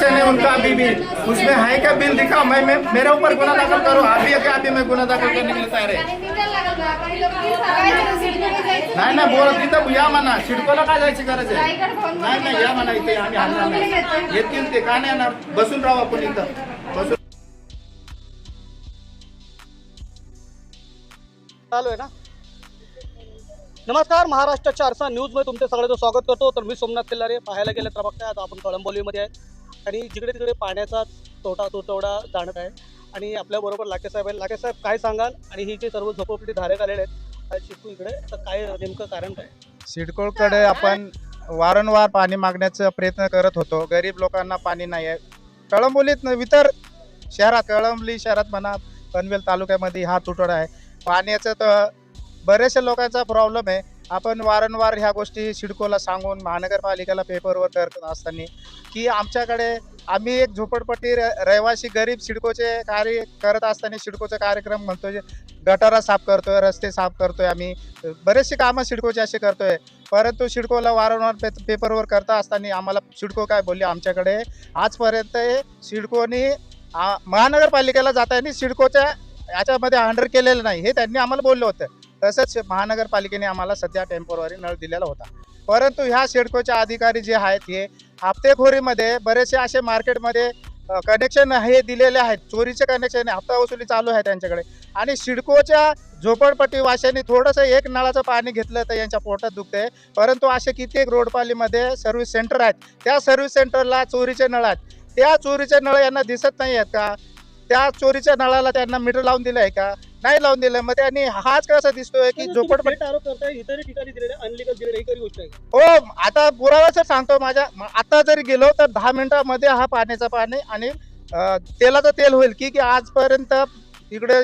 Connection है उनका अभी भी, उसमें है क्या बिल दिखाओ, मैं मेरे ऊपर गुना दाखिल करो, अभी क्या अभी मैं गुना दाखिल करने के लिए तैयार आहे. नाही नाही बोल तिथं या म्हणा, सिडकोला काय जायची गरज आहे. नाही नाही या म्हणा, इथे आम्ही आणणार नाही. येतील ते का नाही येणार, बसून राहू आपण इथं बसून. चालू आहे ना. नमस्कार, महाराष्ट्र 4 न्यूज मध्ये तुमचे सगळ्यांचं स्वागत करतो. तर मी सोमनाथ किल्लारे. पाहायला गेलं तर बघताय आता आपण कळंबोलीमध्ये आहे आणि जिकडे तिकडे पाण्याचा तुटवडा जाणत आहे. आणि आपल्याबरोबर लाके साहेब आहेत. लाके साहेब, काय सांगाल? आणि ही जे सर्व झोपडपट्टी धारक आलेले आहेत शिडको इकडे, तर काय नेमकं कारण काय? सिडकोकडे आपण वारंवार पाणी मागण्याचा प्रयत्न करत होतो. गरीब लोकांना पाणी नाही आहे. कळंबोलीत इतर शहरात, कळंबोली शहरात म्हणा, पनवेल तालुक्यामध्ये हा तुटवडा आहे पाण्याचा. तर बऱ्याचशा लोकांचा प्रॉब्लेम आहे. आपण वारंवार ह्या गोष्टी सिडकोला सांगून महानगरपालिकेला पेपरवर करत असताना की आमच्याकडे आम्ही एक झोपडपट्टी रहिवासी गरीब सिडकोचे कार्य करत असताना सिडकोचा कार्यक्रम म्हणतो, गटारा साफ करतोय, रस्ते साफ करतोय, आम्ही बरेचसे कामं सिडकोचे असे करतोय. परंतु सिडकोला वारंवार पेपरवर करता असताना आम्हाला सिडको काय बोलले, आमच्याकडे आजपर्यंत सिडकोनी महानगरपालिकेला जाताना सिडकोच्या याच्यामध्ये हँडल केलेलं नाही, हे त्यांनी आम्हाला बोललं होतं. तसंच महानगरपालिकेने आम्हाला सध्या टेम्पोररी नळ दिलेला होता. परंतु ह्या सिडकोचे अधिकारी जे आहेत हे हप्तेखोरीमध्ये बरेचसे असे मार्केटमध्ये कनेक्शन हे दिलेले आहेत, चोरीचे कनेक्शन, हप्ता वसुली चालू आहे त्यांच्याकडे. आणि सिडकोच्या झोपडपट्टी वाशांनी थोडंसं एक नळाचं पाणी घेतलं तर यांच्या पोटात दुखते. परंतु असे कित्येक रोडपालीमध्ये सर्व्हिस सेंटर आहेत, त्या सर्व्हिस सेंटरला चोरीचे नळ आहेत. त्या चोरीचे नळ यांना दिसत नाही आहेत का? त्या चोरीच्या नळाला त्यांना मीटर लावून दिलं आहे का? नाही लावून दिलं. मग त्यांनी हाच कसा दिसतोय की झोपडपट्टी आरोप करताय इतर ठिकाणी दिलेले अनलिगल दिलेले, ही खरी गोष्ट आहे? हो, आता पुरावाच सांगतो. आता जरी गेलो तर 10 मिनिटामध्ये हा पाण्याचा पाणी आणि तेलाचं तेल होईल की आजपर्यंत इकडे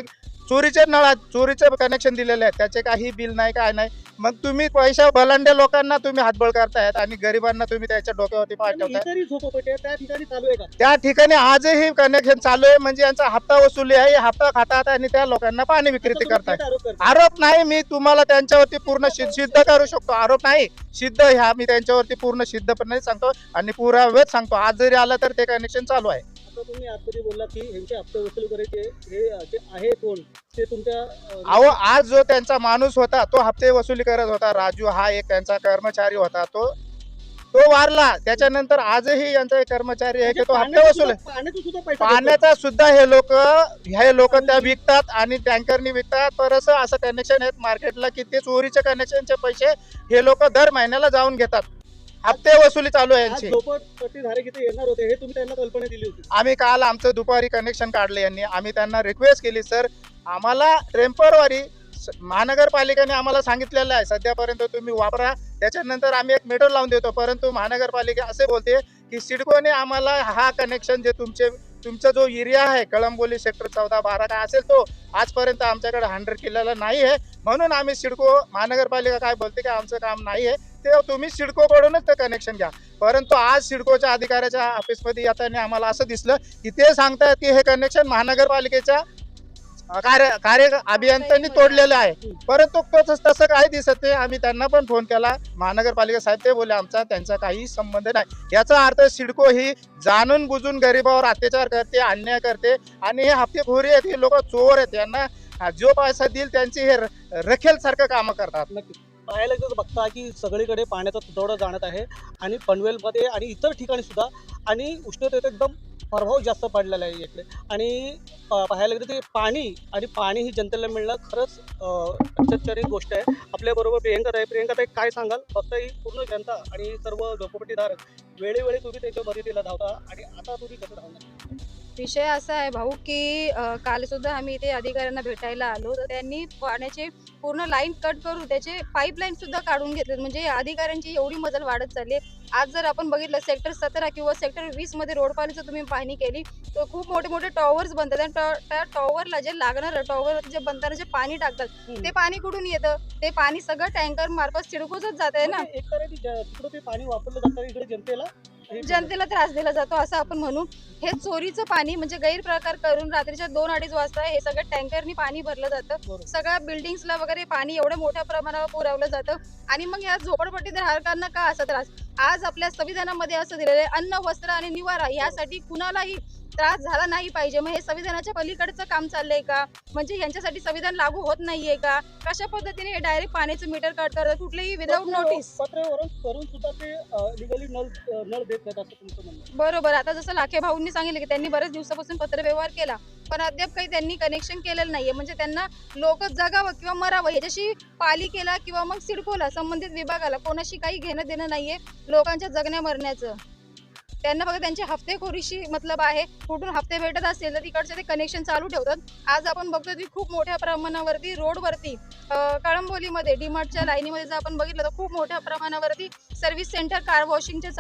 चोरीचे नळ आहेत, चोरीचे कनेक्शन दिलेले आहेत, त्याचे काही बिल नाही, काय नाही. मग तुम्ही पैसा बलांड्या लोकांना तुम्ही हातबळ करतायत आणि गरिबांना तुम्ही त्याच्या डोक्यावरती पाठवताय. झोपडपट्टी त्या ठिकाणी चालू आहे का? त्या ठिकाणी आजही कनेक्शन चालू आहे. म्हणजे यांचा हप्ता वसुली आहे, हप्ता खातात आणि त्या लोकांना पाणी विक्री करतात. आरोप नाही, मी तुम्हाला त्यांच्यावरती पूर्ण सिद्ध करू शकतो. आरोप नाही, सिद्ध ह्या मी त्यांच्यावरती पूर्ण सिद्धपणे सांगतो आणि पुरावेच सांगतो. आज जरी आलं तर ते कनेक्शन चालू आहे. तुम्ही आतमध्ये बोलला की यांचे हप्ते वसूल करायचे हे जे आहे कोण ते तुमच्या अहो, आज जो त्यांचा माणूस होता तो हप्ते वसुली करत होता, राजू हा एक त्यांचा कर्मचारी होता, तो वारला. त्याच्यानंतर आजही यांचा एक कर्मचारी आहे की तो हप्ते वसूल, पाण्याचा सुद्धा हे लोक त्या विकतात आणि टँकरनी विकतात. परत असं कनेक्शन आहेत मार्केटला की ते चोरीचे कनेक्शनचे पैसे हे लोक दर महिन्याला जाऊन घेतात. हप्ते वसुली चालू आहे यांची. झोपडपट्टी धारक इथे येणार होते, हे तुम्ही त्यांना कल्पना दिली होती? आम्ही काल आमचं दुपारी कनेक्शन काढले यांनी. आम्ही त्यांना रिक्वेस्ट केली, सर आम्हाला टेम्परवारी महानगरपालिकेने आम्हाला सांगितलेलं आहे सध्यापर्यंत तुम्ही वापरा, त्याच्यानंतर आम्ही एक मीटर लावून देतो. परंतु महानगरपालिका असे बोलते की सिडकोने आम्हाला हा कनेक्शन जे तुमचा जो एरिया आहे कळंबोली सेक्टर 14-12 काय असेल तो आजपर्यंत आमच्याकडे हँडल केलेला नाही आहे. म्हणून आम्ही सिडको महानगरपालिका काय बोलते की आमचं काम नाही आहे, ते तुम्ही सिडकोकडूनच ते कनेक्शन घ्या. परंतु आज सिडकोच्या अधिकाऱ्याच्या ऑफिसमध्ये येताना आम्हाला असं दिसलं की ते सांगतात की हे कनेक्शन महानगरपालिकेच्या कार्य अभियंत्यांनी तोडलेलं आहे. परंतु तसं काही दिसत नाही. आम्ही त्यांना पण फोन केला, महानगरपालिका साहेब ते बोलले आमचा त्यांचा काही संबंध नाही. याचा अर्थ सिडको ही जाणून बुजून गरिबावर अत्याचार करते, अन्याय करते आणि हे हप्तेखोरी आहेत, हे लोक चोर आहेत. यांना जो पैसा देईल त्यांची हे रखेल सारखं कामं करतात. नक्की पाहायला जर बघता की सगळीकडे पाण्याचा तुटवडा जाणत आहे आणि पनवेलमध्ये आणि इतर ठिकाणी सुद्धा, आणि उष्णतेचा एकदम प्रभाव जास्त पडलेला आहे इकडे. आणि पाहायला गेलं ते पाणी ही जनतेला मिळणं खरंच आश्चर्यकारक गोष्ट आहे. आपल्याबरोबर प्रियंका ताई, काय सांगाल? फक्त ही पूर्ण जनता आणि सर्व झोपडपट्टीधारक वेळोवेळी तुम्ही त्याच्या मदतीला धावता आणि आता तुम्ही कसं धावणार? विषय असा आहे भाऊ की काल सुद्धा आम्ही इथे अधिकाऱ्यांना भेटायला आलो, तर त्यांनी पाण्याचे पूर्ण लाईन कट करून त्याचे पाईपलाईन सुद्धा काढून घेतले. म्हणजे अधिकाऱ्यांची एवढी मजल वाढत चालली. आज जर आपण बघितलं सेक्टर 17 किंवा सेक्टर 20 मध्ये रोडपालीचं तुम्ही पाहणी केली तर खूप मोठे मोठे टॉवर्स बनतात आणि त्या टॉवरला जे लागणार टॉवर जे बनताना जे पाणी टाकतात ते पाणी कुठून येतं? ते पाणी सगळं टँकर मार्फत सिडकोच जात आहे ना. तिकडे ते पाणी वापरलं जातं, इकडे जनतेला त्रास दिला जातो असं आपण म्हणू. हे चोरीचं पाणी म्हणजे गैरप्रकार करून रात्रीच्या 2-2:30 वाजता हे सगळं टँकरनी पाणी भरलं जातं. सगळ्या बिल्डिंग्सला वगैरे पाणी एवढ्या मोठ्या प्रमाणावर पुरवलं जातं. आणि मग या झोपडपट्टी धारकांना का असा त्रास? आज आपल्या संविधानामध्ये असं दिलेलं आहे, अन्न वस्त्र आणि निवारा यासाठी कुणालाही त्रास झाला नाही पाहिजे. मग हे संविधानाच्या पलीकडचं काम चाललंय का? म्हणजे यांच्यासाठी संविधान लागू होत नाहीये का? कशा पद्धतीने हे डायरेक्ट पाण्याचं मीटर कट करतात कुठलेही विदाऊट नोटीस? पत्रावरून करून सुद्धा ते लिगली नळ देत नाहीत असं तुमचं म्हणणं आहे. बरोबर. आता जसं लाखे भाऊंनी सांगितलं की त्यांनी बरेच दिवसापासून पत्रव्यवहार केला, पण अद्याप काही त्यांनी कनेक्शन केलेलं नाहीये. म्हणजे त्यांना लोक जगावं किंवा मरावं ह्याच्याशी पालिकेला किंवा मग सिडकोला संबंधित विभागाला कोणाशी काही घेणं देणं नाहीये लोकांच्या जगण्या मरण्याचं. त्यांना फक्त त्यांची हफ्तेखोरीशी मतलब आहे. कुठून हफ्ते भेटत असतील तर तिकडचे ते कनेक्शन चालू ठेवतात. आज आपण बघतो की खूप मोठ्या प्रमाणावरती रोडवरती कळंबोलीमध्ये डीमार्टच्या लाईनीमध्ये जर आपण बघितलं तर खूप मोठ्या प्रमाणावरती सर्व्हिस सेंटर कार वॉशिंगचे